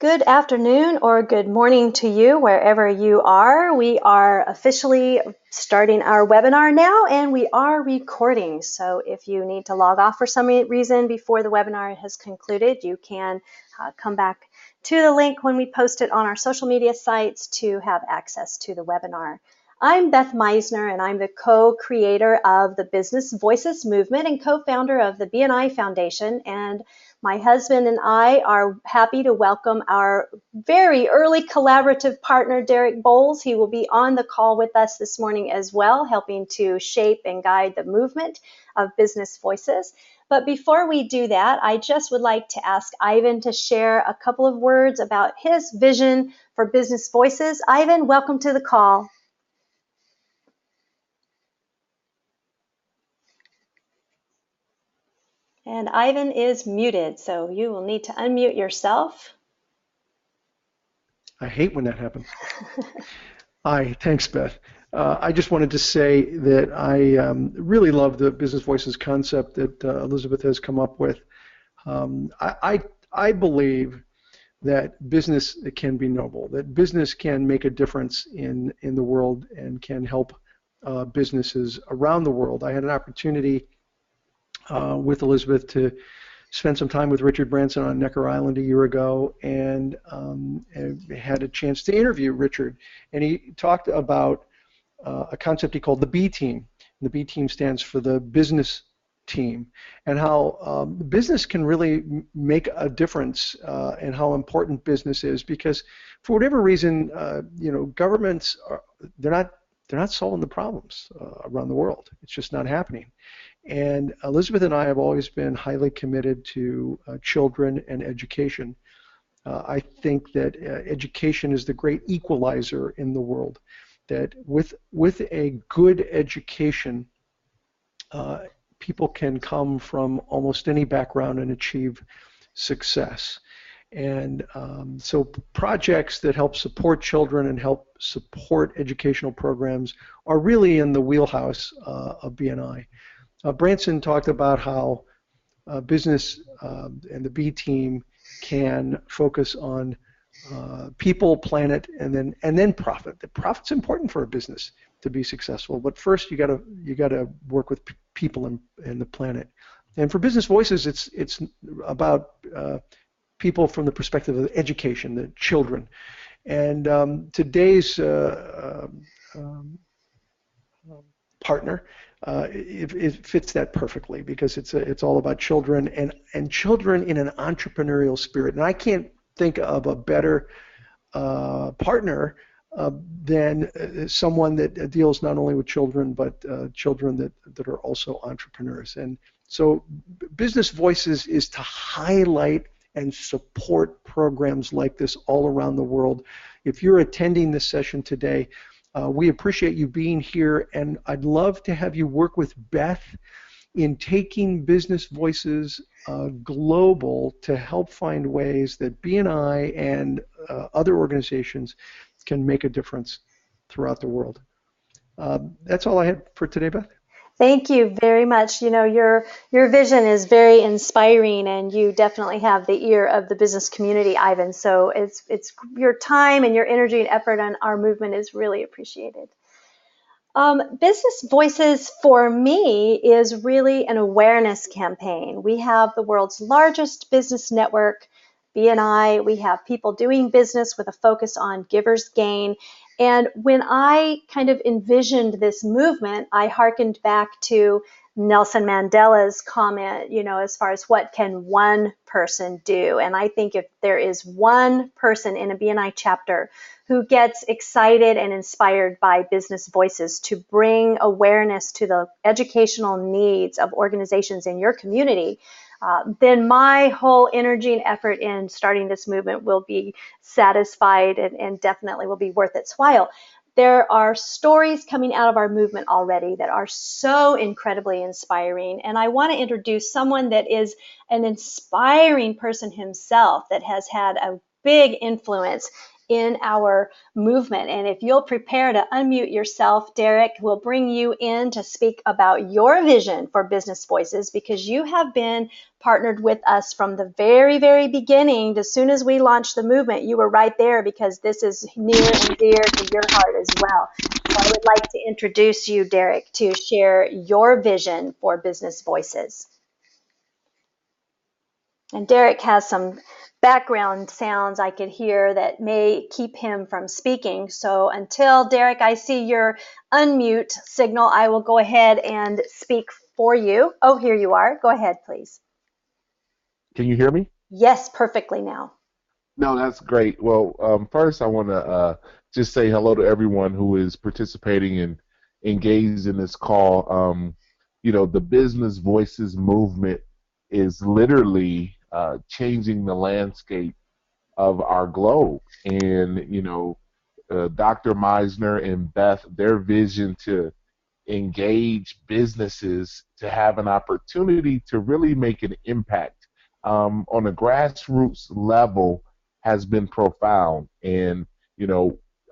Good afternoon or good morning to you, wherever you are. We are officially starting our webinar now, and we are recording. So if you need to log off for some reason before the webinar has concluded, you can come back to the link when we post it on our social media sites to have access to the webinar. I'm Beth Meisner, and I'm the co-creator of the Business Voices Movement and co-founder of the BNI Foundation. And my husband and I are happy to welcome our very early collaborative partner, Derek Bowles. He will be on the call with us this morning as well, helping to shape and guide the movement of Business Voices. But before we do that, I just would like to ask Ivan to share a couple of words about his vision for Business Voices. Ivan, welcome to the call. And Ivan is muted, so you will need to unmute yourself. I hate when that happens. Hi, thanks, Beth. I just wanted to say that I really love the Business Voices concept that Elizabeth has come up with. I believe that business can be noble, that business can make a difference in the world and can help businesses around the world. I had an opportunity with Elizabeth to spent some time with Richard Branson on Necker Island a year ago, and had a chance to interview Richard. And he talked about a concept he called the B team. The B team stands for the business team, and how business can really make a difference, and how important business is. Because for whatever reason, governments they're not solving the problems around the world. It's just not happening. And Elizabeth and I have always been highly committed to children and education. I think that education is the great equalizer in the world. That with a good education, people can come from almost any background and achieve success. And so projects that help support children and help support educational programs are really in the wheelhouse of BNI. Branson talked about how business and the B team can focus on people, planet, and then profit. The profit's important for a business to be successful, but first you gotta work with people and the planet. And for Business Voices, it's about people from the perspective of education, the children. And today's partner, it fits that perfectly, because it's all about children and children in an entrepreneurial spirit. And I can't think of a better partner than someone that deals not only with children, but children that are also entrepreneurs. And so Business Voices is to highlight and support programs like this all around the world. If you're attending this session today, we appreciate you being here, and I'd love to have you work with Beth in taking Business Voices global to help find ways that BNI and other organizations can make a difference throughout the world. That's all I had for today, Beth. Thank you very much. Your vision is very inspiring, and you definitely have the ear of the business community, Ivan. So it's your time and your energy and effort on our movement is really appreciated. Business Voices for me is really an awareness campaign. We have the world's largest business network, BNI. We have people doing business with a focus on givers gain. And when I kind of envisioned this movement, I hearkened back to Nelson Mandela's comment, as far as what can one person do. And I think if there is one person in a BNI chapter who gets excited and inspired by Business Voices to bring awareness to the educational needs of organizations in your community, then my whole energy and effort in starting this movement will be satisfied and definitely will be worth its while. There are stories coming out of our movement already that are so incredibly inspiring, and I want to introduce someone that is an inspiring person himself that has had a big influence in our movement. And if you'll prepare to unmute yourself, Derek will bring you in to speak about your vision for Business Voices, because you have been partnered with us from the very, very beginning. As soon as we launched the movement, you were right there, because this is near and dear to your heart as well. So I would like to introduce you, Derek, to share your vision for Business Voices. And Derek has some background sounds I could hear that may keep him from speaking. So until, Derek, I see your unmute signal, I will go ahead and speak for you. Oh, here you are. Go ahead, please. Can you hear me? Yes, perfectly now. No, that's great. Well, first I want to just say hello to everyone who is participating and engaged in this call. The Business Voices movement is literally changing the landscape of our globe. And, Dr. Meisner and Beth, their vision to engage businesses to have an opportunity to really make an impact on a grassroots level has been profound. And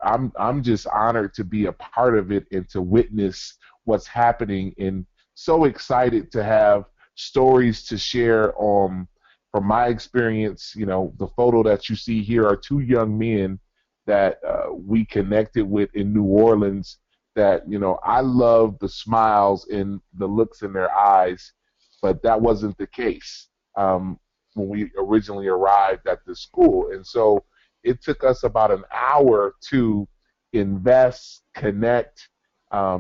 I'm just honored to be a part of it and to witness what's happening, and so excited to have stories to share from my experience. The photo that you see here are two young men that we connected with in New Orleans, that I love the smiles and the looks in their eyes, but that wasn't the case when we originally arrived at the school. And so it took us about an hour to invest, connect,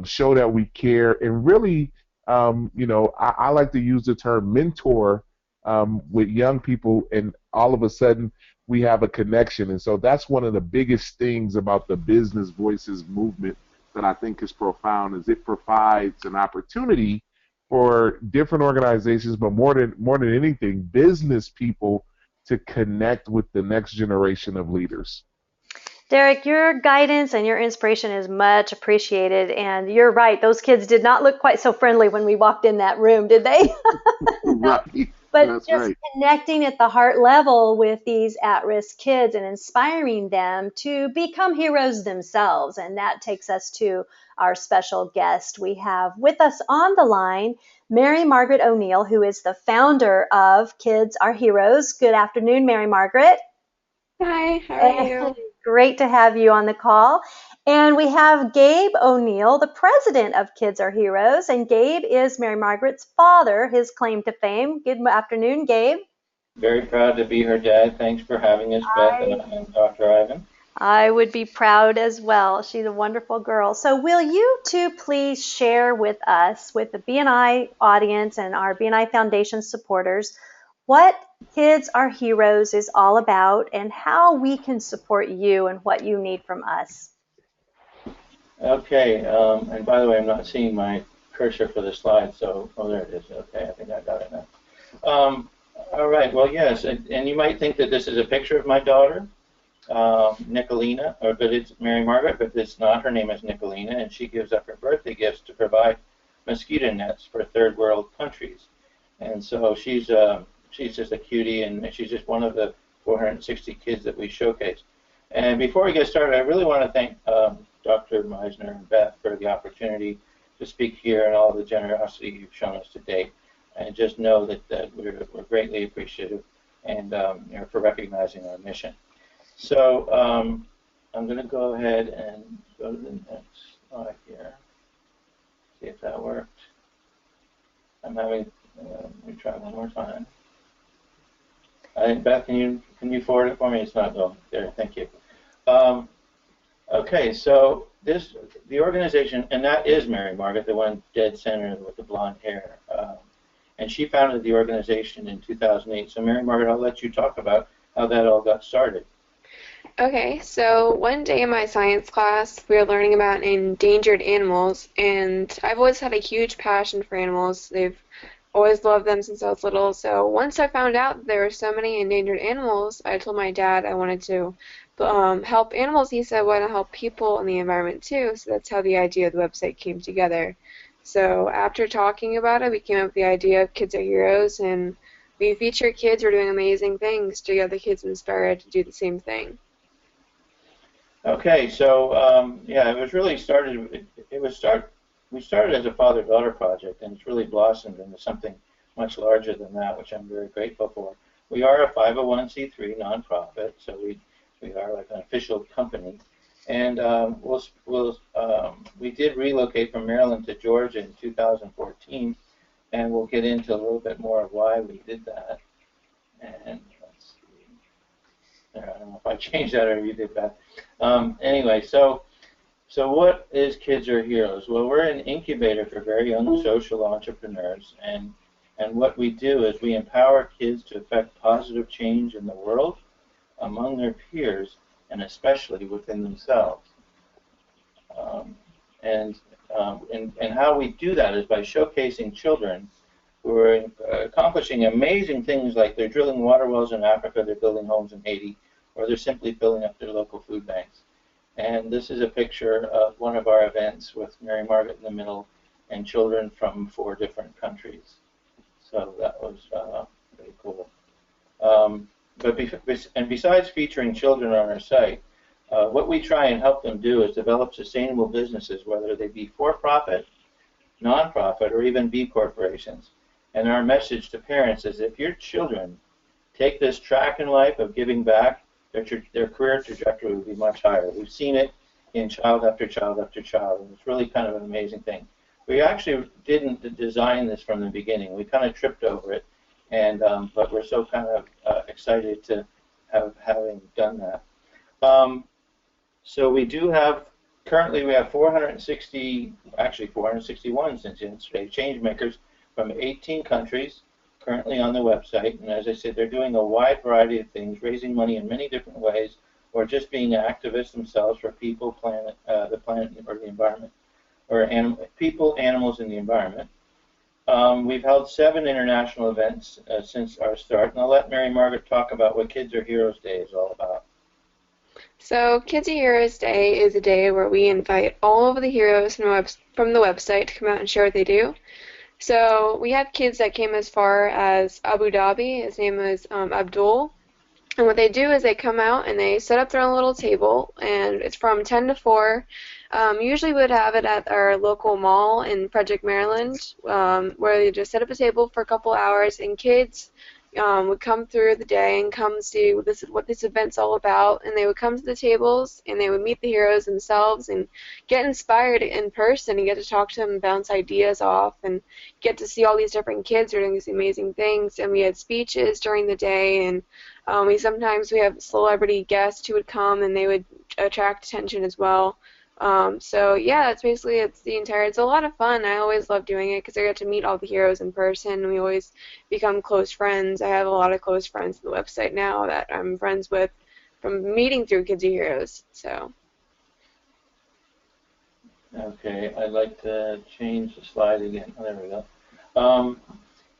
show that we care, and really, I like to use the term mentor with young people, and all of a sudden we have a connection. And so that's one of the biggest things about the Business Voices movement that I think is profound, is it provides an opportunity for different organizations, but more than anything, business people to connect with the next generation of leaders. Derek, your guidance and your inspiration is much appreciated. And you're right, those kids did not look quite so friendly when we walked in that room, did they? Right. But That's just right. connecting at the heart level with these at-risk kids and inspiring them to become heroes themselves. And that takes us to our special guest. We have with us on the line Mary Margaret O'Neill, who is the founder of Kids Are Heroes. Good afternoon, Mary Margaret. Hi, how are you? Great to have you on the call. And we have Gabe O'Neill, the president of Kids Are Heroes. And Gabe is Mary Margaret's father, his claim to fame. Good afternoon, Gabe. Very proud to be her dad. Thanks for having us, Beth and Dr. Ivan. I would be proud as well. She's a wonderful girl. So will you two please share with us, with the BNI audience and our BNI Foundation supporters, what Kids Are Heroes is all about and how we can support you and what you need from us? Okay, and by the way, I'm not seeing my cursor for the slide, so, oh, there it is. Okay, I think I got it now. All right, well, yes, and you might think that this is a picture of my daughter, Nicolina, but it's Mary Margaret, but it's not. Her name is Nicolina, and she gives up her birthday gifts to provide mosquito nets for third world countries. And so she's just a cutie, and she's just one of the 460 kids that we showcase. And before we get started, I really want to thank Dr. Meisner and Beth for the opportunity to speak here and all the generosity you've shown us to date. And just know that we're greatly appreciative and for recognizing our mission. So I'm going to go ahead and go to the next slide here. See if that worked. I'm having, let me try one more time. I think, Beth, can you forward it for me? It's not going there. Thank you. Okay, so the organization, and that is Mary Margaret, the one dead center with the blonde hair, and she founded the organization in 2008. So Mary Margaret, I'll let you talk about how that all got started. Okay, so one day in my science class, we were learning about endangered animals, and I've always had a huge passion for animals. They've always loved them since I was little. So once I found out that there were so many endangered animals, I told my dad I wanted to help animals. He said, why not help people and the environment too? So that's how the idea of the website came together. So after talking about it, we came up with the idea of Kids Are Heroes, and we feature kids who are doing amazing things to get the kids inspired to do the same thing. Okay, so yeah, it was really started. We started as a father-daughter project, and it's really blossomed into something much larger than that, which I'm very grateful for. We are a 501c3 nonprofit, so we are like an official company, and we did relocate from Maryland to Georgia in 2014, and we'll get into a little bit more of why we did that. And let's see. There, I don't know if I changed that or you did that. Anyway, so what is Kids Are Heroes? Well, we're an incubator for very young social entrepreneurs, and what we do is we empower kids to affect positive change in the world, among their peers, and especially within themselves. Um, and, and how we do that is by showcasing children who are accomplishing amazing things, like they're drilling water wells in Africa, they're building homes in Haiti, or they're simply filling up their local food banks. And this is a picture of one of our events with Mary Margaret in the middle and children from 4 different countries. So that was really cool. Besides featuring children on our site, what we try and help them do is develop sustainable businesses, whether they be for-profit, non-profit, or even B corporations. And our message to parents is, if your children take this track in life of giving back, their career trajectory will be much higher. We've seen it in child after child after child, and it's really kind of an amazing thing. We actually didn't design this from the beginning. We kind of tripped over it, and but we're so kind of excited to having done that. So we do have, currently we have 460, actually 461 since yesterday, change makers from 18 countries currently on the website. And as I said, they're doing a wide variety of things, raising money in many different ways, or just being activists themselves for people, planet, the planet, or the environment, or people, animals, and the environment. We've held 7 international events since our start, and I'll let Mary Margaret talk about what Kids Are Heroes Day is all about. So Kids Are Heroes Day is a day where we invite all of the heroes from the website to come out and share what they do. So we have kids that came as far as Abu Dhabi. His name is Abdul. And what they do is they come out and they set up their own little table, and it's from 10 to 4. Usually we would have it at our local mall in Frederick, Maryland, where they just set up a table for a couple hours, and kids would come through the day and come see what this event's all about, and they would come to the tables and they would meet the heroes themselves and get inspired in person and get to talk to them and bounce ideas off and get to see all these different kids doing these amazing things. And we had speeches during the day, and sometimes we have celebrity guests who would come and they would attract attention as well. So yeah, that's basically it's a lot of fun. I always love doing it because I get to meet all the heroes in person, and we always become close friends. I have a lot of close friends on the website now that I'm friends with from meeting through Kids Are Heroes. So. Okay, I'd like to change the slide again. Oh, there we go.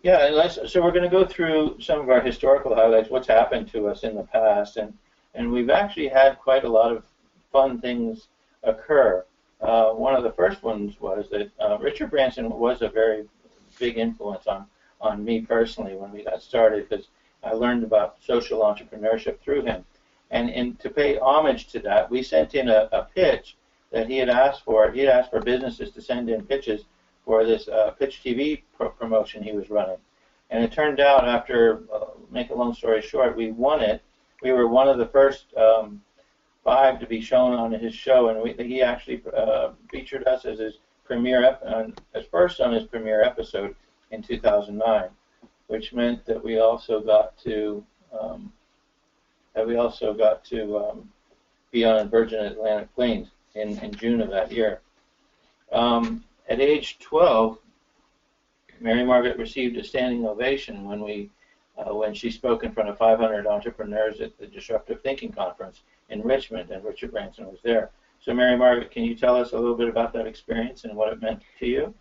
Yeah, so we're going to go through some of our historical highlights, what's happened to us in the past, and we've actually had quite a lot of fun things occur. One of the first ones was that Richard Branson was a very big influence on me personally when we got started, because I learned about social entrepreneurship through him. And to pay homage to that, we sent in a pitch that he had asked for. He had asked for businesses to send in pitches for this Pitch TV promotion he was running. And it turned out, after, make a long story short, we won it. We were one of the first 5 to be shown on his show, and he actually featured us as his first on his premiere episode in 2009, which meant that we also got to be on Virgin Atlantic Plains in June of that year. At age 12, Mary Margaret received a standing ovation when she spoke in front of 500 entrepreneurs at the Disruptive Thinking Conference in Richmond, and Richard Branson was there. So Mary Margaret, can you tell us a little bit about that experience and what it meant to you?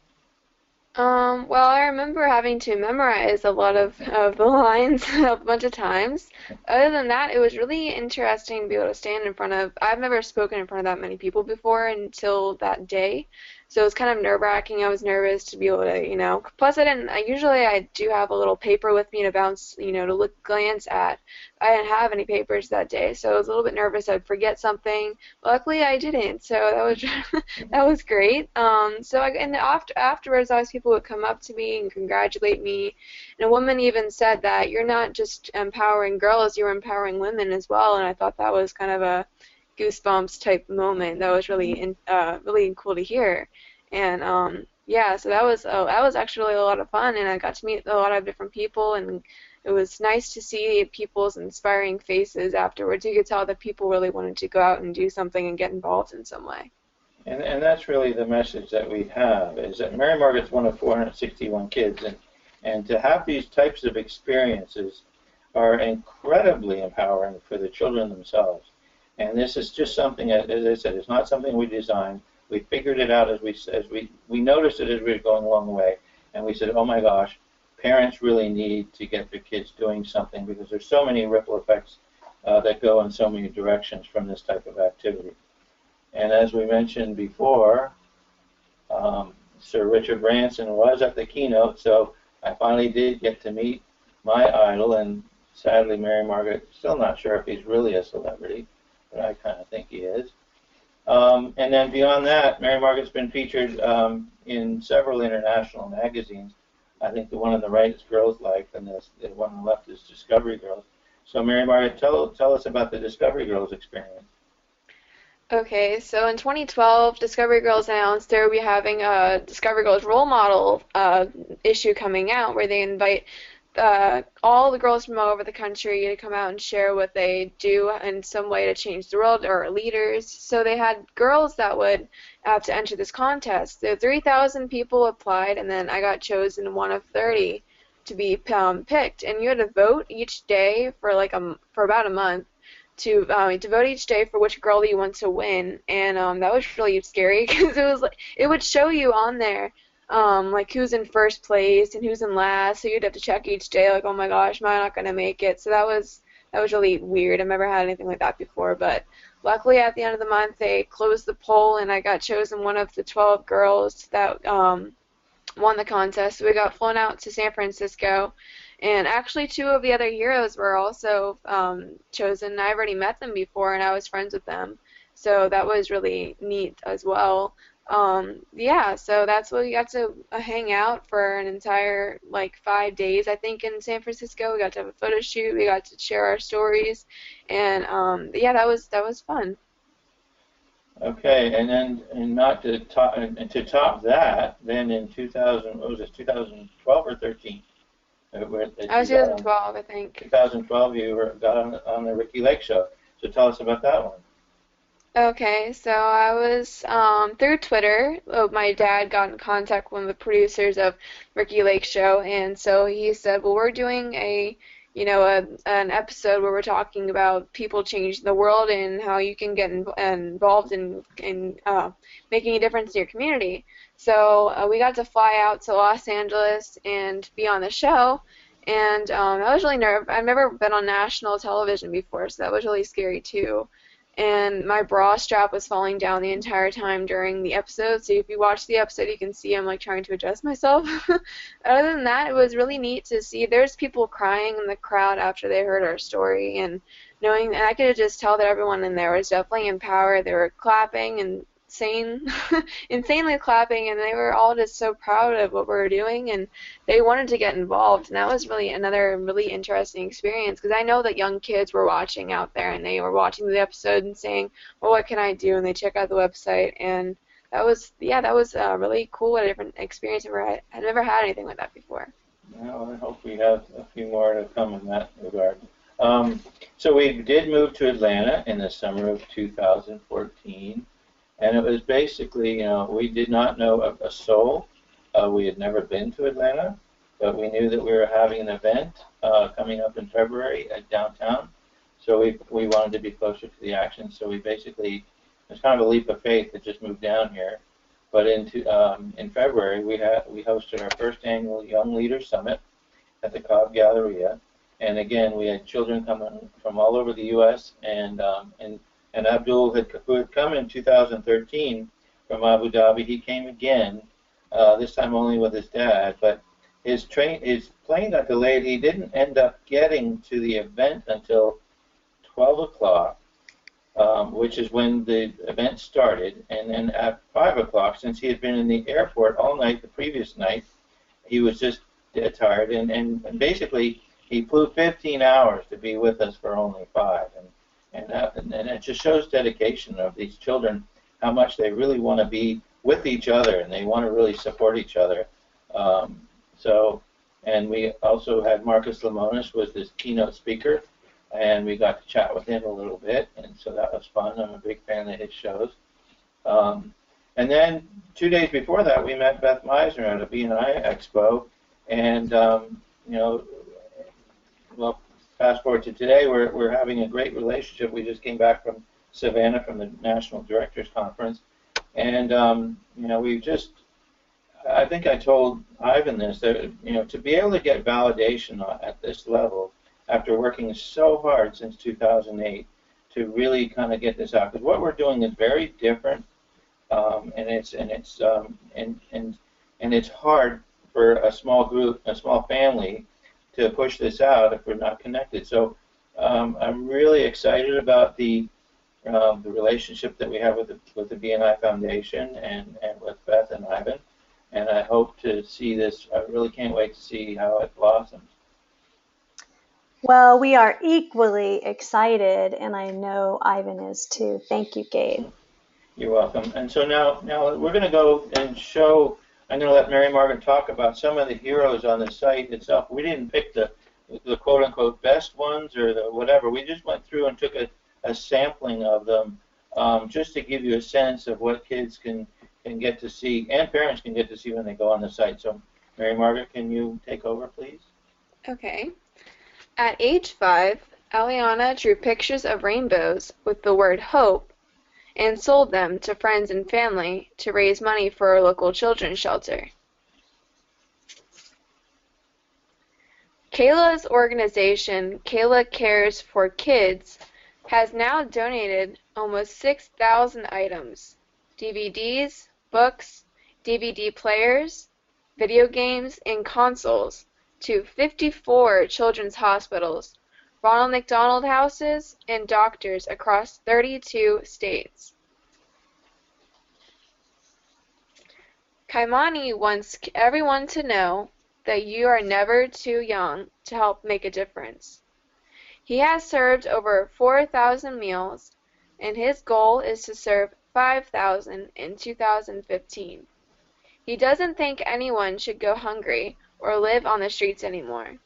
Well, I remember having to memorize a lot of the lines a bunch of times. Other than that, it was really interesting to be able to stand in front of, I've never spoken in front of that many people before until that day. So it was kind of nerve-wracking. I was nervous to be able to, plus usually I do have a little paper with me to bounce, to glance at. I didn't have any papers that day, so I was a little bit nervous I'd forget something. Luckily I didn't, so that was that was great. And afterwards, always people would come up to me and congratulate me. And a woman even said that you're not just empowering girls, you're empowering women as well. And I thought that was kind of a goosebumps type moment. That was really cool to hear. And yeah, so that was actually a lot of fun, and I got to meet a lot of different people, and it was nice to see people's inspiring faces afterwards. You could tell that people really wanted to go out and do something and get involved in some way. And that's really the message that we have, is that Mary Margaret's one of 461 kids, and to have these types of experiences are incredibly empowering for the children themselves. And this is just something, as I said, it's not something we designed. We figured it out as we noticed it as we were going along the way, and we said, oh my gosh, parents really need to get their kids doing something, because there's so many ripple effects that go in so many directions from this type of activity. And as we mentioned before, Sir Richard Branson was at the keynote, so I finally did get to meet my idol, and sadly Mary Margaret, still not sure if he's really a celebrity, but I kind of think he is. And then beyond that, Mary Margaret's been featured in several international magazines. I think the one on the right is Girls Life, and the one on the left is Discovery Girls. So Mary Margaret, tell us about the Discovery Girls experience. Okay, so in 2012, Discovery Girls announced they would be having a Discovery Girls role model issue coming out, where they invite all the girls from all over the country to come out and share what they do in some way to change the world, or leaders. So they had girls that would have to enter this contest. So 3,000 people applied, and then I got chosen one of 30 to be picked. And you had to vote each day for for about a month to vote each day for which girl you want to win. And that was really scary, because it would show you on there who's in first place and who's in last, so you'd have to check each day, like, oh my gosh, am I not going to make it? So that was really weird. I've never had anything like that before, but luckily at the end of the month they closed the poll, and I got chosen one of the 12 girls that won the contest. So we got flown out to San Francisco, and actually 2 of the other heroes were also chosen. I've already met them before, and I was friends with them, so that was really neat as well. Yeah, so that's what we got to hang out for an entire 5 days, I think, in San Francisco. We got to have a photo shoot. We got to share our stories, and yeah, that was fun. Okay, and then not to top that, then in 2000, what was this, 2012 or 13? I was 2012, I think. 2012, you got on the Ricki Lake Show. So tell us about that one. Okay, so I was through Twitter. My dad got in contact with one of the producers of Ricki Lake Show, and so he said, "Well, we're doing an episode where we're talking about people changing the world and how you can get involved in making a difference in your community." So we got to fly out to Los Angeles and be on the show, and I was really nervous. I've never been on national television before, so that was really scary too. And my bra strap was falling down the entire time during the episode, so if you watch the episode you can see I'm trying to adjust myself. Other than that, it was really neat to see. There's people crying in the crowd after they heard our story, and I could just tell that everyone in there was definitely empowered. They were clapping and insanely clapping, and they were all just so proud of what we were doing, and they wanted to get involved. And that was really another really interesting experience, because I know that young kids were watching out there, and they were watching the episode and saying, well, what can I do? And they check out the website, and that was really cool, a different experience. I'd never had anything like that before. Well, I hope we have a few more to come in that regard. So we did move to Atlanta in the summer of 2014. And it was basically, we did not know a soul. We had never been to Atlanta, but we knew that we were having an event coming up in February at downtown. So we wanted to be closer to the action. So we basically, it was kind of a leap of faith to just move down here. But in February, we hosted our first annual Young Leaders Summit at the Cobb Galleria. And again, we had children coming from all over the U.S. And Abdul, who had come in 2013, from Abu Dhabi. He came again, this time only with his dad, but his plane got delayed. He didn't end up getting to the event until 12 o'clock, which is when the event started. And then at 5 o'clock, since he had been in the airport all night the previous night, he was just dead tired. And basically, he flew 15 hours to be with us for only 5. And it just shows dedication of these children, how much they really want to be with each other and they want to really support each other. And we also had Marcus Lemonis was this keynote speaker, and we got to chat with him a little bit, and so that was fun. I'm a big fan of his shows. And then 2 days before that, we met Beth Meisner at a BNI Expo, and well, fast forward to today, we're having a great relationship. We just came back from Savannah from the National Directors Conference, and we just, I think I told Ivan this, that to be able to get validation at this level after working so hard since 2008 to really kind of get this out, because what we're doing is very different, and it's hard for a small group, a small family, to push this out if we're not connected. So I'm really excited about the relationship that we have with the BNI Foundation and with Beth and Ivan, and I hope to see this. I really can't wait to see how it blossoms. Well, we are equally excited, and I know Ivan is too. Thank you, Gabe. You're welcome. And so now we're going to go and show. I'm going to let Mary Margaret talk about some of the heroes on the site itself. We didn't pick the quote-unquote best ones or the whatever. We just went through and took a sampling of them just to give you a sense of what kids can get to see and parents can get to see when they go on the site. So, Mary Margaret, can you take over, please? Okay. At age 5, Aliana drew pictures of rainbows with the word hope and sold them to friends and family to raise money for a local children's shelter. Kayla's organization, Kayla Cares for Kids, has now donated almost 6,000 items, DVDs, books, DVD players, video games, and consoles to 54 children's hospitals, Ronald McDonald houses, and doctors across 32 states. Kaimani wants everyone to know that you are never too young to help make a difference. He has served over 4,000 meals, and his goal is to serve 5,000 in 2015. He doesn't think anyone should go hungry or live on the streets anymore.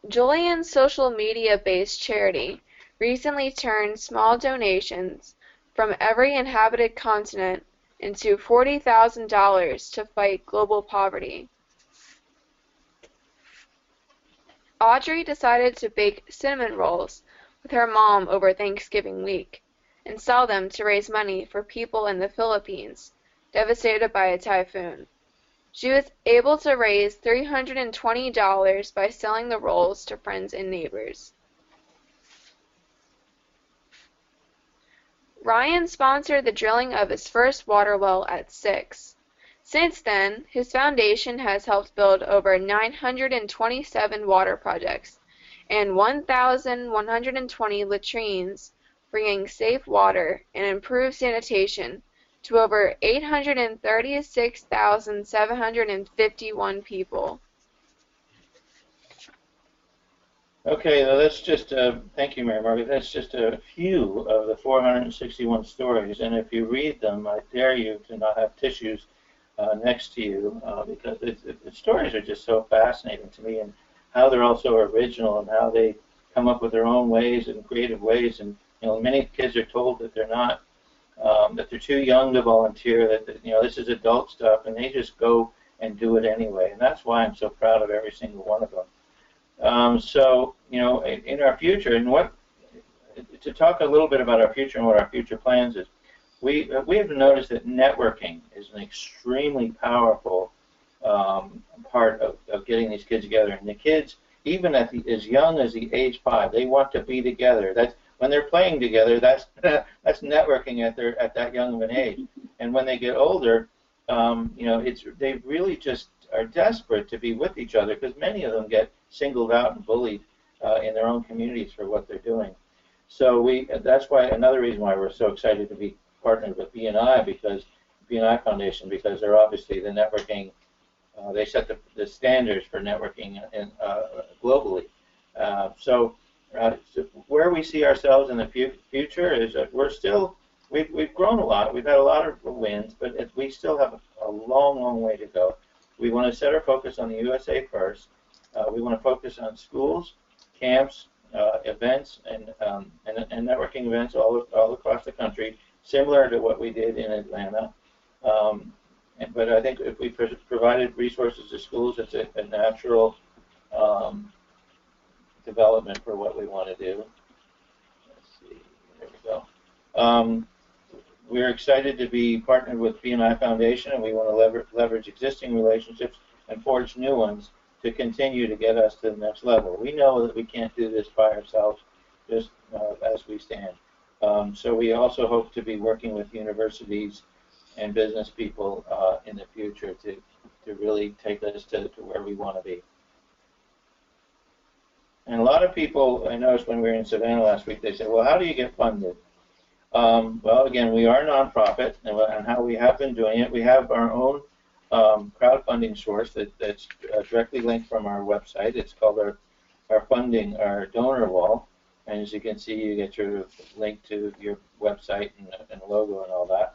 Julian's social media-based charity recently turned small donations from every inhabited continent into $40,000 to fight global poverty. Audrey decided to bake cinnamon rolls with her mom over Thanksgiving week and sell them to raise money for people in the Philippines devastated by a typhoon. She was able to raise $320 by selling the rolls to friends and neighbors. Ryan sponsored the drilling of his first water well at 6. Since then, his foundation has helped build over 927 water projects and 1,120 latrines, bringing safe water and improved sanitation to over 836,751 people. Okay, well, that's just thank you, Mary Margaret. That's just a few of the 461 stories, and if you read them, I dare you to not have tissues next to you because the stories are just so fascinating to me, and how they're also original and how they come up with their own ways and creative ways. And many kids are told that they're not, that they're too young to volunteer, that this is adult stuff, and they just go and do it anyway. And that's why I'm so proud of every single one of them. So, in our future, and to talk a little bit about our future and what our future plans is, we have noticed that networking is an extremely powerful part of getting these kids together. And the kids, even at as young as the age 5, they want to be together. when they're playing together, that's that's networking at that young of an age. And when they get older, you know, they really just are desperate to be with each other because many of them get singled out and bullied in their own communities for what they're doing. So that's why another reason why we're so excited to be partnered with BNI because BNI Foundation because they're obviously the networking. They set the standards for networking globally. So where we see ourselves in the future is that we've grown a lot. We've had a lot of wins, but we still have a long, long way to go. We want to set our focus on the USA first. We want to focus on schools, camps, events, and networking events all across the country, similar to what we did in Atlanta. But I think if we provided resources to schools, it's a natural development for what we want to do. Let's see, there we go. We're excited to be partnered with BNI Foundation, and we want to leverage existing relationships and forge new ones to continue to get us to the next level. We know that we can't do this by ourselves, just as we stand. So we also hope to be working with universities and business people in the future to really take us to where we want to be. And a lot of people, I noticed when we were in Savannah last week, they said, well, how do you get funded? Well, again, we are a nonprofit, and how we have been doing it, we have our own crowdfunding source that's directly linked from our website. It's called our funding, our donor wall. And as you can see, you get your link to your website and logo and all that.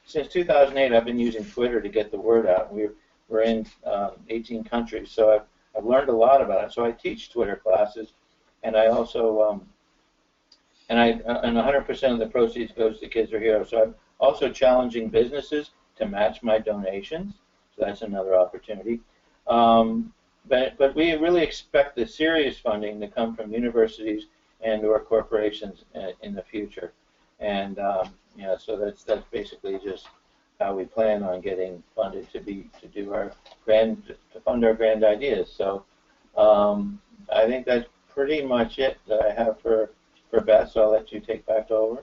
Since 2008, I've been using Twitter to get the word out. We're in 18 countries, so I've learned a lot about it. So I teach Twitter classes, and I also and 100% of the proceeds goes to Kids Are Heroes. So I'm also challenging businesses to match my donations. So that's another opportunity. But we really expect the serious funding to come from universities and/or corporations in the future, and you know, so that's basically just how we plan on getting funded to fund our grand ideas. So I think that's pretty much it that I have for Beth. So I'll let you take back over.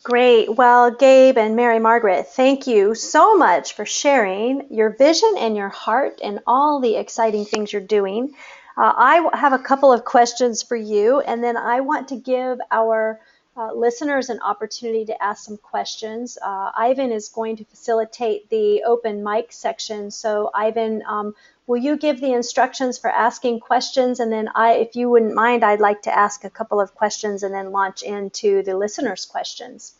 Great. Well, Gabe and Mary Margaret, thank you so much for sharing your vision and your heart and all the exciting things you're doing. I have a couple of questions for you, and then I want to give our listeners an opportunity to ask some questions. Ivan is going to facilitate the open mic section. So Ivan, will you give the instructions for asking questions? And then if you wouldn't mind, I'd like to ask a couple of questions and then launch into the listeners' questions.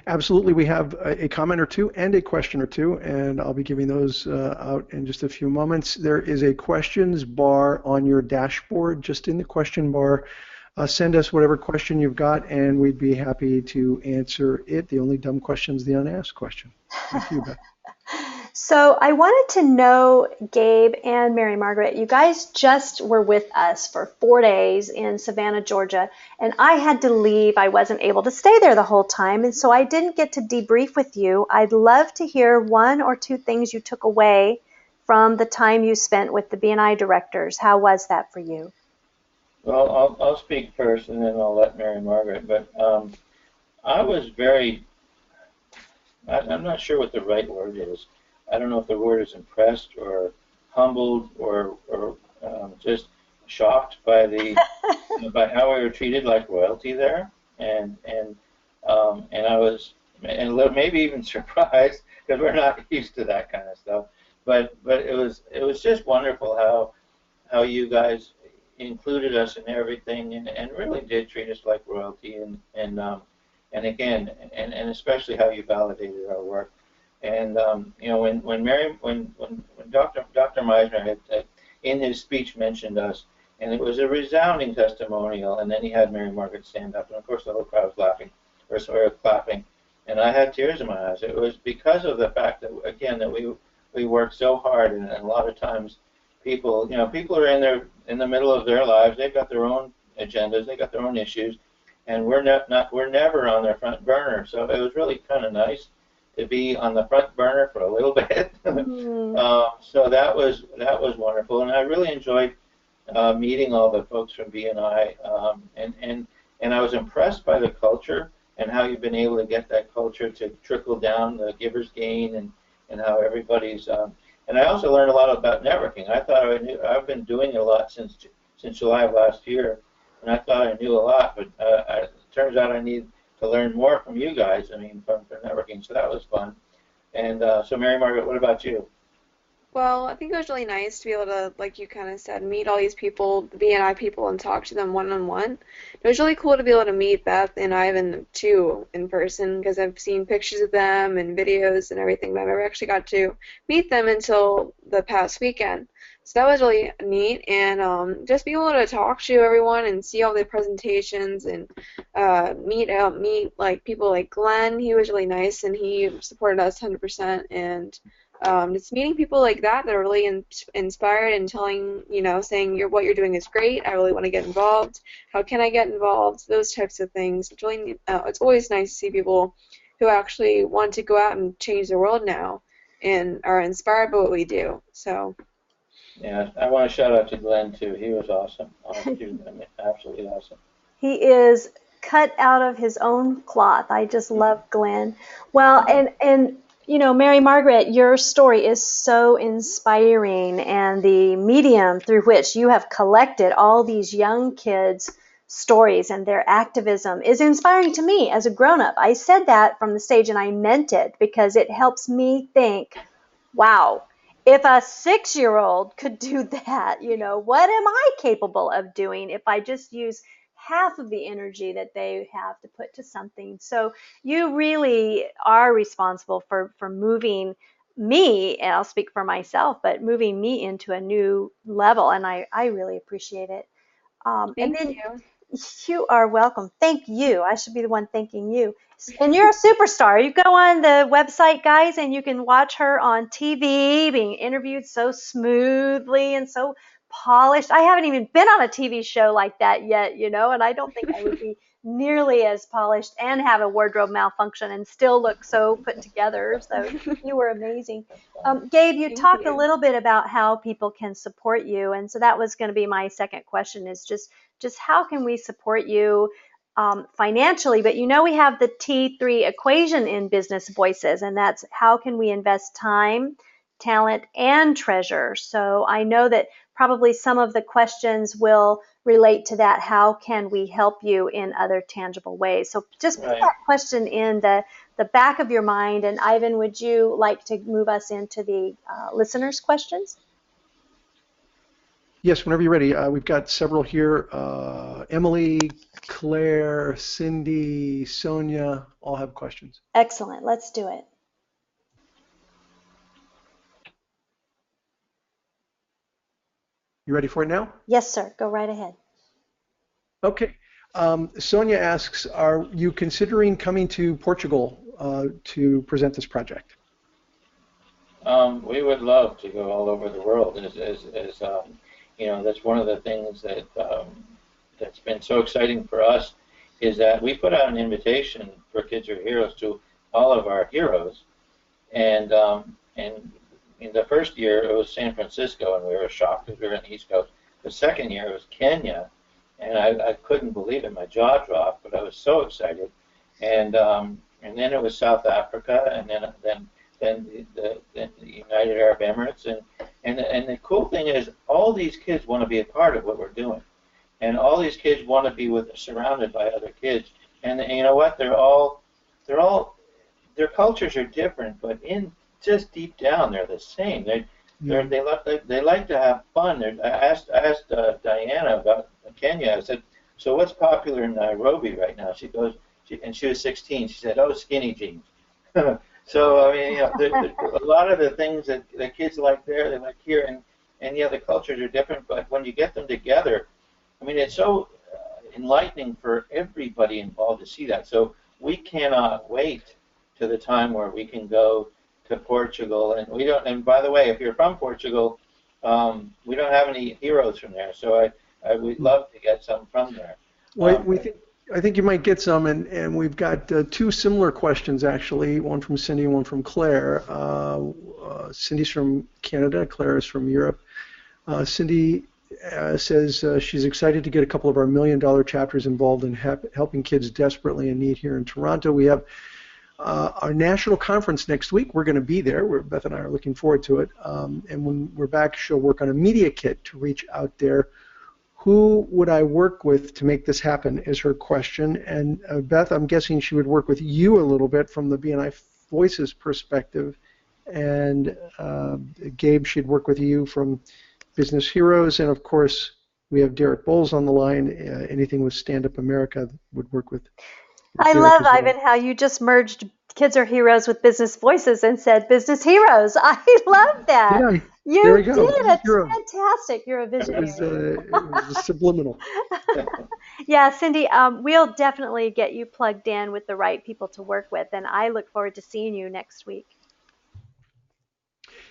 Absolutely. We have a comment or two and a question or two, and I'll be giving those out in just a few moments. There is a questions bar on your dashboard. Just in the question bar, send us whatever question you've got, and we'd be happy to answer it. The only dumb question is the unasked question. Thank you, Beth. So I wanted to know, Gabe and Mary Margaret, you guys just were with us for 4 days in Savannah, Georgia, and I had to leave. I wasn't able to stay there the whole time, and so I didn't get to debrief with you. I'd love to hear 1 or 2 things you took away from the time you spent with the BNI directors. How was that for you? Well, I'll speak first, and then I'll let Mary Margaret. But I was I'm not sure what the right word is. I don't know if the word is impressed or humbled or just shocked by by how we were treated like royalty there, and I was maybe even surprised because we're not used to that kind of stuff. But it was just wonderful how you guys included us in everything and really did treat us like royalty and again and especially how you validated our work. And you know, when Dr. Meisner had in his speech mentioned us, and it was a resounding testimonial, and then he had Mary Margaret stand up, and of course the whole crowd was laughing, or sort of clapping, and I had tears in my eyes. It was because of the fact that again that we worked so hard, and a lot of times people are in the middle of their lives, they've got their own agendas, they got their own issues, and we're never on their front burner. So it was really kind of nice to be on the front burner for a little bit. So that was wonderful, and I really enjoyed meeting all the folks from BNI, and I was impressed by the culture and how you've been able to get that culture to trickle down the giver's gain and how everybody's. And I also learned a lot about networking. I thought I knew. I've been doing it a lot since July of last year, and I thought I knew a lot, but it turns out I need to learn more from you guys. I mean, from networking. So that was fun. And so, Mary Margaret, what about you? Well, I think it was really nice to be able to, like you kind of said, meet all these people, the BNI people, and talk to them one-on-one. It was really cool to be able to meet Beth and Ivan, too, in person, because I've seen pictures of them and videos and everything, but I've never actually got to meet them until the past weekend. So that was really neat, and just be able to talk to everyone and see all the presentations and meet like people like Glenn. He was really nice, and he supported us 100%, and just meeting people like that that are really inspired and telling, saying what you're doing is great. I really want to get involved. How can I get involved? Those types of things. It's really, it's always nice to see people who actually want to go out and change the world now and are inspired by what we do. So. Yeah, I want to shout out to Glenn too. He was awesome. Absolutely awesome. He is cut out of his own cloth. I just love Glenn. Well, and Mary Margaret, your story is so inspiring, and the medium through which you have collected all these young kids' stories and their activism is inspiring to me as a grown-up. I said that from the stage, and I meant it because it helps me think, wow, if a 6-year-old could do that, what am I capable of doing if I just use half of the energy that they have to put to something? So you really are responsible for moving me, and I'll speak for myself, but moving me into a new level, and I really appreciate it. And then you are welcome. Thank you. I should be the one thanking you. And you're a superstar. You go on the website, guys, and you can watch her on TV being interviewed so smoothly and so polished. I haven't even been on a TV show like that yet, and I don't think I would be nearly as polished and have a wardrobe malfunction and still look so put together. So you were amazing. Gabe, you talked a little bit about how people can support you, and so that was going to be my second question, is just how can we support you financially? But we have the T3 equation in Business Voices, and that's how can we invest time, talent, and treasure. So I know that probably some of the questions will relate to that. How can we help you in other tangible ways? So just put that question in the back of your mind. And Ivan, would you like to move us into the listeners' questions? Yes, whenever you're ready. We've got several here. Emily, Claire, Cindy, Sonia, all have questions. Excellent. Let's do it. You ready for it now? Yes, sir. Go right ahead. Okay. Sonia asks, are you considering coming to Portugal to present this project? We would love to go all over the world. That's one of the things that that's been so exciting for us, is that we put out an invitation for Kids Are Heroes to all of our heroes, and in the first year it was San Francisco, and we were shocked because we were on the East Coast. The second year it was Kenya, and I couldn't believe it. My jaw dropped, but I was so excited. And then it was South Africa, and then the United Arab Emirates, and the cool thing is all these kids want to be a part of what we're doing, and all these kids want to be surrounded by other kids. And you know what? Their cultures are different, but just deep down they're the same. They like to have fun. I asked Diana about Kenya. I said, so what's popular in Nairobi right now? She goes, and she was 16. She said, oh, skinny jeans. So I mean, a lot of the things that the kids like there, they like here, and the cultures are different. But when you get them together, I mean, it's so enlightening for everybody involved to see that. So we cannot wait to the time where we can go to Portugal, and we don't. And by the way, if you're from Portugal, we don't have any heroes from there. So I would love to get some from there. Well, I think you might get some, and we've got two similar questions actually. One from Cindy and one from Claire. Cindy's from Canada. Claire is from Europe. Cindy says she's excited to get a couple of our $1 million chapters involved in helping kids desperately in need here in Toronto. We have our national conference next week. We're going to be there. Beth and I are looking forward to it. And when we're back, she'll work on a media kit to reach out there. Who would I work with to make this happen is her question. And Beth, I'm guessing she would work with you a little bit from the BNI Voices perspective. And Gabe, she'd work with you from Business Heroes. And of course, we have Derek Bowles on the line. Anything with Stand Up America would work with I Derek love, as well. Ivan, how you just merged Kids Are Heroes with Business Voices and said Business Heroes. I love that. Did I? You There we go. did. Business It's Hero. fantastic. You're a visionary. It was subliminal. Yeah, Cindy, we'll definitely get you plugged in with the right people to work with, and I look forward to seeing you next week.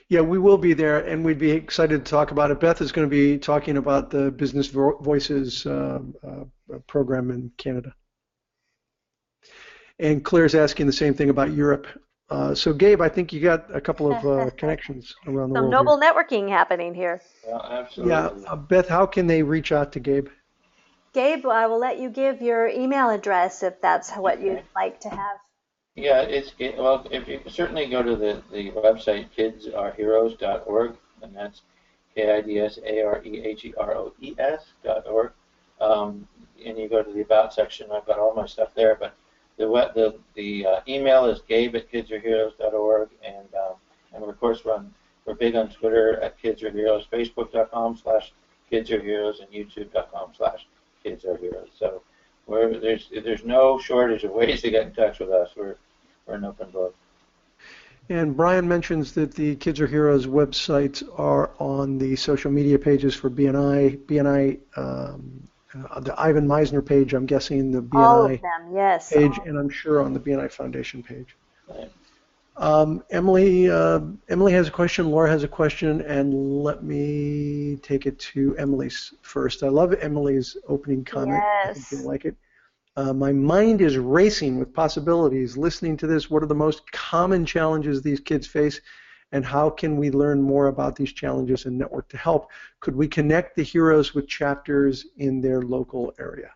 Yeah, we will be there, and we'd be excited to talk about it. Beth is going to be talking about the Business Voices program in Canada. And Claire's asking the same thing about Europe. So, Gabe, I think you got a couple of connections around the Some world noble networking happening here. Yeah, here. absolutely. Yeah, Beth, how can they reach out to Gabe? Gabe, I will let you give your email address if that's what you'd like to have. Yeah, well, if you certainly go to the website kidsareheroes.org, and that's KIDSAREHEROES.org, and you go to the About section. I've got all my stuff there, but the email is gabe@kidsareheroes.org, and of course we're big on Twitter at Kids Are Heroes, Facebook.com/KidsAreHeroes, and YouTube.com/KidsAreHeroes. So there's no shortage of ways to get in touch with us. We're an open book. And Brian mentions that the Kids Are Heroes websites are on the social media pages for BNI, the Ivan Meisner page, I'm guessing, the All of BNI them, yes. page, and I'm sure on the BNI Foundation page. Right. Emily has a question, Laura has a question, and let me take it to Emily's first. I love Emily's opening comment. I think Yes. you'll like it. My mind is racing with possibilities. Listening to this, what are the most common challenges these kids face, and how can we learn more about these challenges and network to help? Could we connect the heroes with chapters in their local area?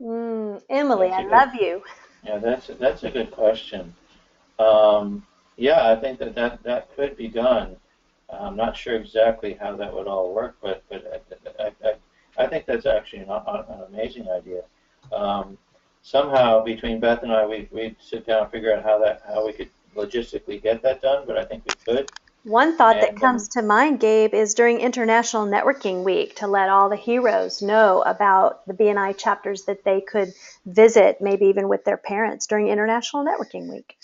Emily, I love you. Yeah, that's a good question. Yeah, I think that could be done. I'm not sure exactly how that would all work, but I think that's actually an amazing idea. Somehow between Beth and I, we'd sit down and figure out how we could logistically get that done, but I think we could. One thought that comes to mind, Gabe, is during International Networking Week to let all the heroes know about the BNI chapters that they could visit, maybe even with their parents during International Networking Week.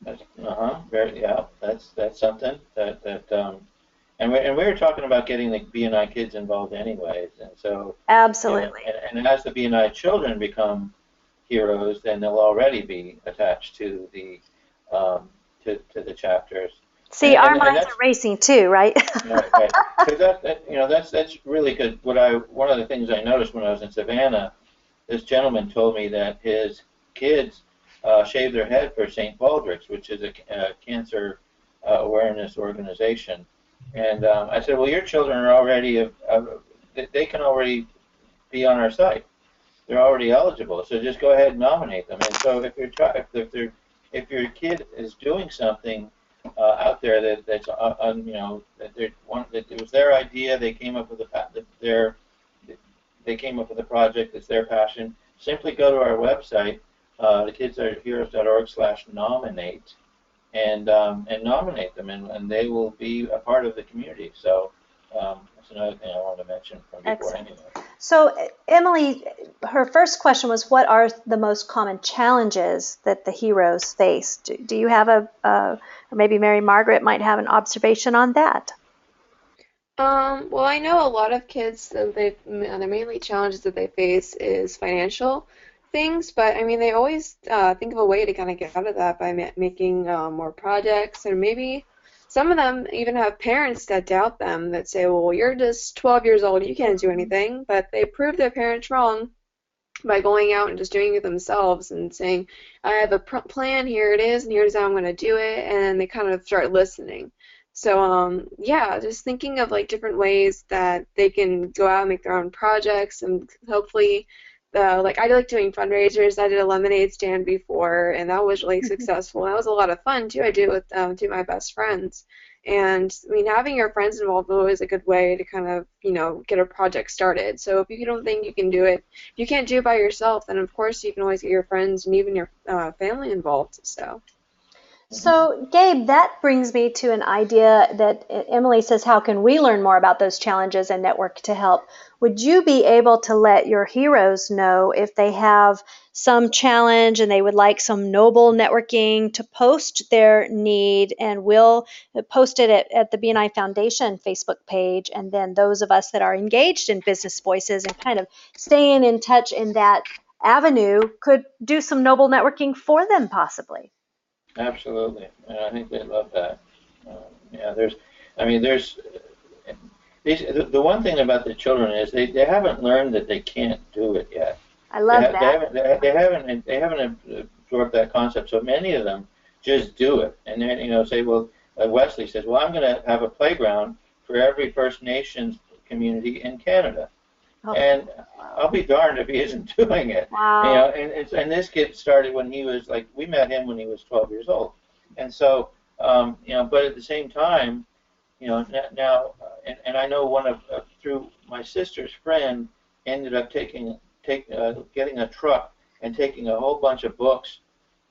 Yeah, that's something and we were talking about getting the BNI kids involved anyways, and so absolutely. And as the BNI children become heroes, then they'll already be attached to the chapters. See, our minds are racing too, right? Right. Because that's really good. One of the things I noticed when I was in Savannah, this gentleman told me that his kids shave their head for St. Baldrick's, which is a cancer awareness organization. And I said, well, your children are already, they can already be on our site. They're already eligible, so just go ahead and nominate them. And so if your kid is doing something out there that it was their idea, they came up with a project, it's their passion. Simply go to our website, thekidsareheroes.org/nominate, and nominate them, and they will be a part of the community. So that's another thing I wanted to mention from before. Excellent. Anyway. So Emily, her first question was, what are the most common challenges that the heroes face? Do you have or maybe Mary Margaret might have an observation on that? Well, I know a lot of kids, the mainly challenges that they face is financial things, but I mean, they always think of a way to kind of get out of that by making more projects, and maybe some of them even have parents that doubt them, that say, well, you're just 12 years old, you can't do anything, but they prove their parents wrong by going out and just doing it themselves and saying, I have a plan, here it is, and here's how I'm going to do it, and they kind of start listening. So yeah, just thinking of like different ways that they can go out and make their own projects, and hopefully like I like doing fundraisers. I did a lemonade stand before, and that was really successful. That was a lot of fun too. I do it with two of my best friends. And I mean, having your friends involved is always a good way to kind of, get a project started. So if you don't think you can do it, if you can't do it by yourself, then of course you can always get your friends and even your family involved. So. So, Gabe, that brings me to an idea that Emily says, how can we learn more about those challenges and network to help? Would you be able to let your heroes know if they have some challenge and they would like some noble networking to post their need, and we'll post it at the BNI Foundation Facebook page, and then those of us that are engaged in Business Voices and kind of staying in touch in that avenue could do some noble networking for them possibly? Absolutely, and I think they love that. Yeah, there's the one thing about the children is they haven't learned that they can't do it yet. I love that. They haven't absorbed that concept. So many of them just do it, and then say, well, Wesley says, well, I'm going to have a playground for every First Nations community in Canada. Oh. And I'll be darned if he isn't doing it. Wow. And this kid started when he was we met him when he was 12 years old, and so but at the same time, now and I know one of through my sister's friend ended up getting a truck and taking a whole bunch of books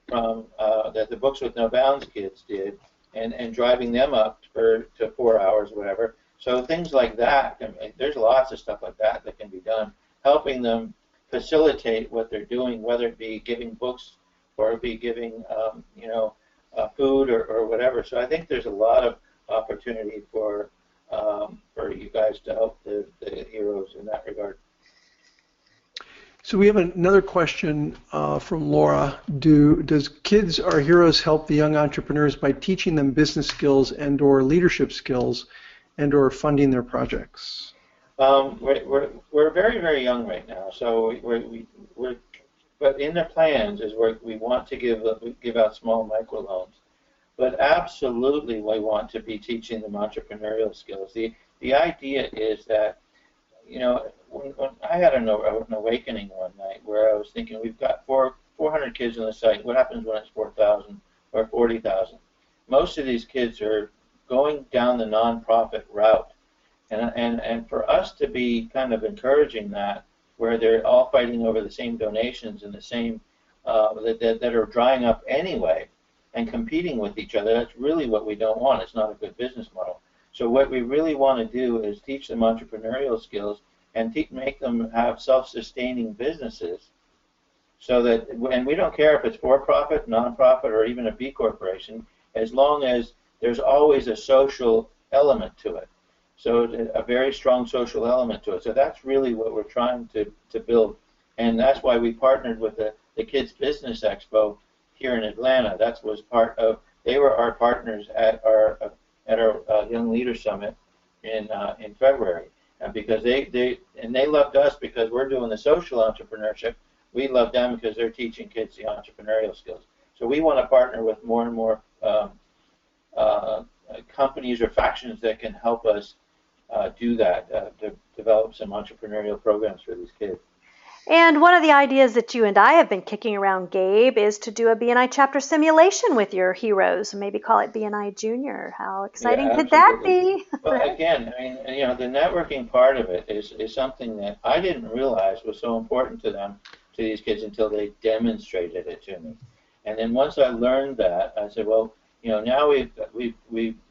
from that the Books with No Bounds kids did, and driving them up to 4 hours or whatever. So things like that, there's lots of stuff like that can be done, helping them facilitate what they're doing, whether it be giving books or it be giving, food or whatever. So I think there's a lot of opportunity for you guys to help the heroes in that regard. So we have another question from Laura. Does Kids Are Heroes help the young entrepreneurs by teaching them business skills and/or leadership skills and/or funding their projects? We're very, very young right now, so but in the plans is where we want to give out small microloans. But absolutely, we want to be teaching them entrepreneurial skills. The idea is that, when I had an awakening one night where I was thinking, we've got 400 kids on the site. What happens when it's 4,000 or 40,000? Most of these kids are going down the nonprofit route, and for us to be kind of encouraging that, where they're all fighting over the same donations and the same that are drying up anyway, and competing with each other, that's really what we don't want. It's not a good business model. So what we really want to do is teach them entrepreneurial skills and make them have self-sustaining businesses, so that, and we don't care if it's for-profit, non-profit, or even a B corporation, as long as there's always a social element to it. So a very strong social element to it. So that's really what we're trying to build, and that's why we partnered with the Kids Business Expo here in Atlanta. That was part of. They were our partners at our Young Leader Summit in February, and because they loved us because we're doing the social entrepreneurship. We love them because they're teaching kids the entrepreneurial skills. So we want to partner with more and more companies or factions that can help us do that, to develop some entrepreneurial programs for these kids. And one of the ideas that you and I have been kicking around, Gabe, is to do a BNI chapter simulation with your heroes, maybe call it BNI Junior. How exciting could that be? Well, again, I mean, the networking part of it is something that I didn't realize was so important to them, to these kids, until they demonstrated it to me. And then once I learned that, I said, well, now we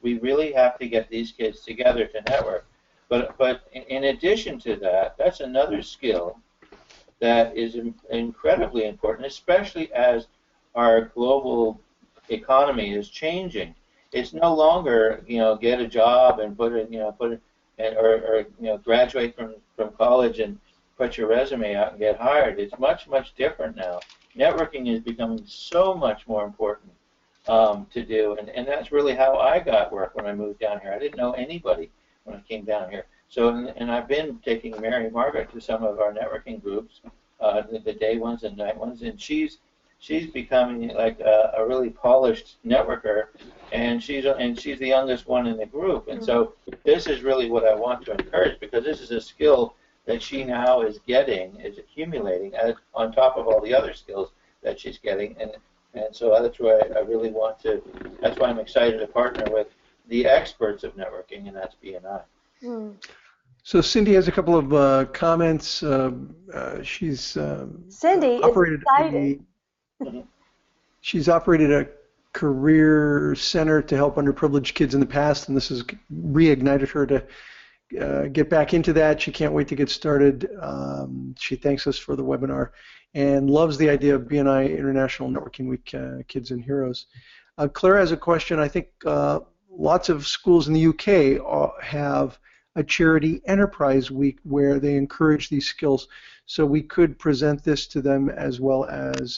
really have to get these kids together to network. But in addition to that, that's another skill that is incredibly important, especially as our global economy is changing. It's no longer, get a job and or graduate from college and put your resume out and get hired. It's much, much different now. Networking is becoming so much more important to do, and that's really how I got work when I moved down here. I didn't know anybody when I came down here. So, and I've been taking Mary Margaret to some of our networking groups, the day ones and night ones, and she's she's becoming like a really polished networker, and she's the youngest one in the group. And so this is really what I want to encourage, because this is a skill that she now is getting, is accumulating on top of all the other skills that she's getting. And so that's why I really want to, that's why I'm excited to partner with the experts of networking, and that's BNI. Mm. So Cindy has a couple of comments. She's Cindy is operated excited. she's operated a career center to help underprivileged kids in the past, and this has reignited her to get back into that. She can't wait to get started. She thanks us for the webinar and loves the idea of BNI International Networking Week, Kids and Heroes. Claire has a question. I think lots of schools in the UK have a charity enterprise week where they encourage these skills. So we could present this to them as well as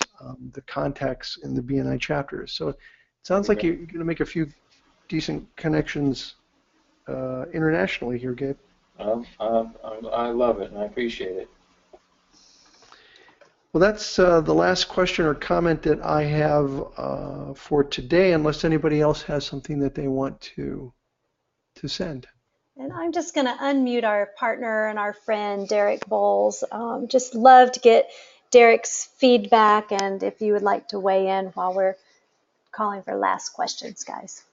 the contacts in the BNI chapters. So it sounds like you're going to make a few decent connections internationally here, Gabe. I love it, and I appreciate it. Well, that's the last question or comment that I have for today, unless anybody else has something that they want to send. And I'm just going to unmute our partner and our friend, Derek Bowles. Just love to get Derek's feedback, and if you would like to weigh in while we're calling for last questions, guys.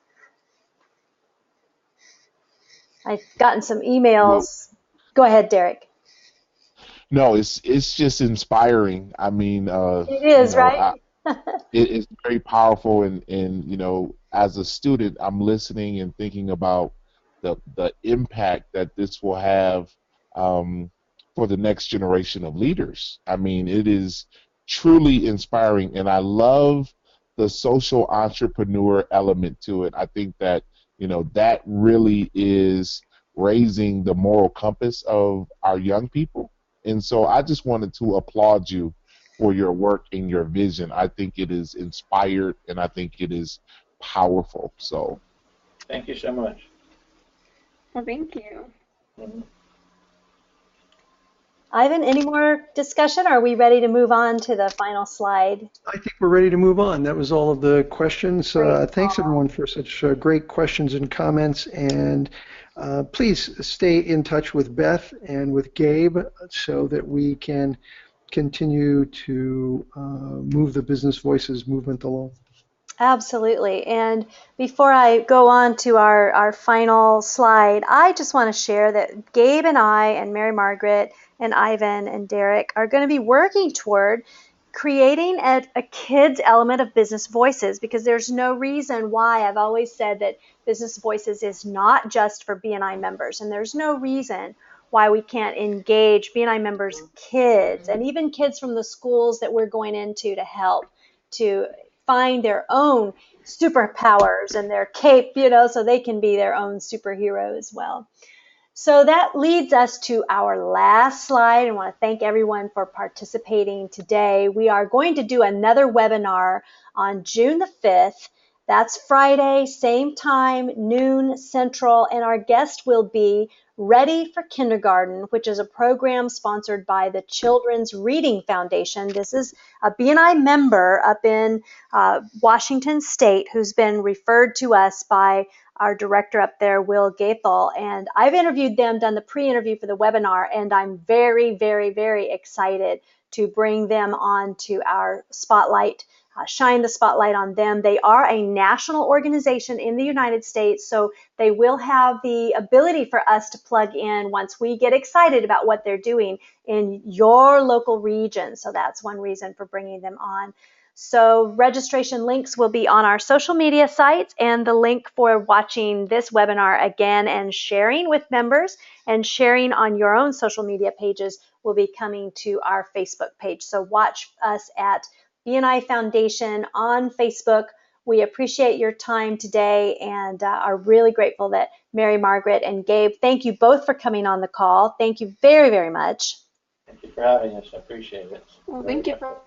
I've gotten some emails. Go ahead, Derek. No, it's just inspiring. I mean, it is, right? It's very powerful, and you know, as a student, I'm listening and thinking about the impact that this will have for the next generation of leaders. I mean, it is truly inspiring, and I love the social entrepreneur element to it. I think that, you know, that really is raising the moral compass of our young people. And so I just wanted to applaud you for your work and your vision. I think it is inspired, and I think it is powerful. So thank you so much. Well, thank you. Mm-hmm. Ivan, any more discussion? Or are we ready to move on to the final slide? I think we're ready to move on. That was all of the questions. Thanks, everyone, for such great questions and comments. And please stay in touch with Beth and with Gabe so that we can continue to move the Business Voices movement along. Absolutely. And before I go on to our final slide, I just want to share that Gabe and I and Mary Margaret and Ivan and Derek are going to be working toward creating a kids element of Business Voices, because there's no reason why. I've always said that Business Voices is not just for BNI members, and there's no reason why we can't engage BNI members' kids and even kids from the schools that we're going into to help to find their own superpowers and their cape, you know, so they can be their own superhero as well. So that leads us to our last slide. I want to thank everyone for participating today. We are going to do another webinar on June the 5th. That's Friday, same time, noon Central, and our guest will be Ready for Kindergarten, which is a program sponsored by the Children's Reading Foundation. This is a BNI member up in Washington State who's been referred to us by our director up there, Will Gaethel, and I've interviewed them, done the pre-interview for the webinar, and I'm very, very, very excited to bring them on to our spotlight, shine the spotlight on them. They are a national organization in the United States, so they will have the ability for us to plug in once we get excited about what they're doing in your local region. So that's one reason for bringing them on. So registration links will be on our social media sites, and the link for watching this webinar again and sharing with members and sharing on your own social media pages will be coming to our Facebook page. So watch us at BNI Foundation on Facebook. We appreciate your time today and are really grateful that Mary Margaret and Gabe, thank you both for coming on the call. Thank you very, very much. Thank you for having us. I appreciate it. Well, thank you for